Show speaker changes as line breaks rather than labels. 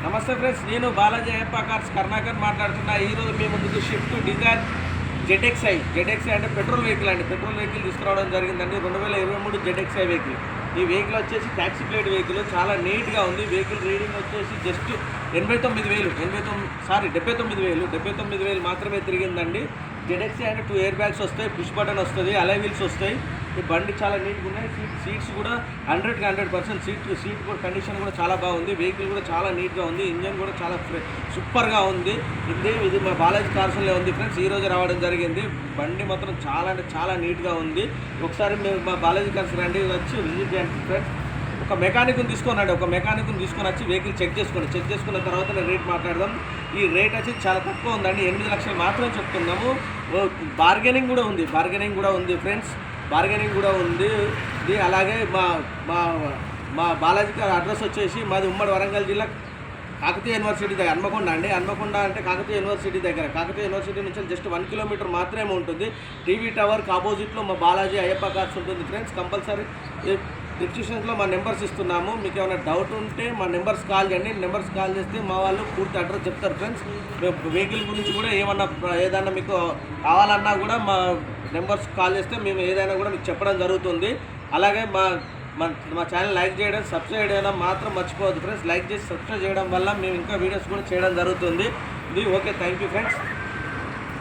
నమస్తే ఫ్రెండ్స్, నేను బాలాజీ అయ్యప్ప కార్స్ కర్ణాకర్ మాట్లాడుతున్నా. ఈరోజు మీ ముందుకు షిఫ్ట్ డిజైర్ జెడ్ఎక్స్ఐ అంటే పెట్రోల్ వెహికల్ అండి. పెట్రోల్ వెహికల్ తీసుకురావడం జరిగిందండి. 2023 జెడ్ఎక్స్ఐ వెహికల్. ఈ వెహికల్ వచ్చేసి ట్యాక్సీ ప్లేట్ వెహికల్, చాలా నీట్గా ఉంది. వెహికల్ రీడింగ్ వచ్చేసి జస్ట్ 79,000 మాత్రమే తిరిగిందండి. జెడ్ఎక్స్ఐ అంటే 2 ఎయిర్ బ్యాగ్స్ వస్తాయి, పుష్ బటన్ వస్తుంది, అలై వీల్స్ వస్తాయి. ఈ బండి చాలా నీట్గా ఉన్నాయి. సీట్స్ కూడా 100% సీట్ కూడా కండిషన్ కూడా చాలా బాగుంది. వెహికల్ కూడా చాలా నీట్గా ఉంది. ఇంజన్ కూడా చాలా సూపర్గా ఉంది. ఇది మా బాలాజీ కార్స్లో ఉంది ఫ్రెండ్స్. ఈరోజు రావడం జరిగింది. బండి మాత్రం చాలా అంటే చాలా నీట్గా ఉంది. ఒకసారి మేము మా బాలాజీ కార్స్ రండి, వచ్చి విజిట్ చేయండి ఫ్రెండ్స్. ఒక మెకానిక్ని తీసుకొని వచ్చి వెహికల్ చెక్ చేసుకున్న తర్వాత నేను రేట్ మాట్లాడదాం. ఈ రేట్ వచ్చి చాలా తక్కువ ఉందండి. 8 లక్షలు మాత్రమే చెప్తున్నాము. బార్గెనింగ్ కూడా ఉంది ఫ్రెండ్స్. బార్గెనింగ్ కూడా ఉంది. అలాగే మా బాలాజీ గారి అడ్రస్ వచ్చేసి మాది ఉమ్మడి వరంగల్ జిల్లా, కాకతీయ యూనివర్సిటీ దగ్గర, హన్మకొండ అంటే కాకతీయ యూనివర్సిటీ దగ్గర. కాకతీయ యూనివర్సిటీ నుంచి జస్ట్ 1 కిలోమీటర్ మాత్రమే ఉంటుంది. టీవీ టవర్కి ఆపోజిట్లో మా బాలాజీ అయ్యప్ప కార్స్ ఉంటుంది ఫ్రెండ్స్. కంపల్సరీ డిస్క్రిప్షన్స్లో మా నెంబర్స్ ఇస్తున్నాము. మీకు ఏమైనా డౌట్ ఉంటే మా నెంబర్స్ కాల్ చేయండి. నెంబర్స్ కాల్ చేస్తే మా వాళ్ళు పూర్తి అడ్రస్ చెప్తారు ఫ్రెండ్స్. వెహికల్ గురించి కూడా ఏదన్నా మీకు కావాలన్నా కూడా మా నెంబర్స్ కాల్ చేస్తే మేము ఏదైనా కూడా మీకు చెప్పడం జరుగుతుంది. అలాగే మా ఛానల్ లైక్ చేయడం, సబ్స్క్రైబ్ చేయడం మాత్రం మర్చిపోవద్దు ఫ్రెండ్స్. లైక్ చేసి సబ్స్క్రైబ్ చేయడం వల్ల మేము ఇంకా వీడియోస్ కూడా చేయడం జరుగుతుంది. Okay, thank you friends.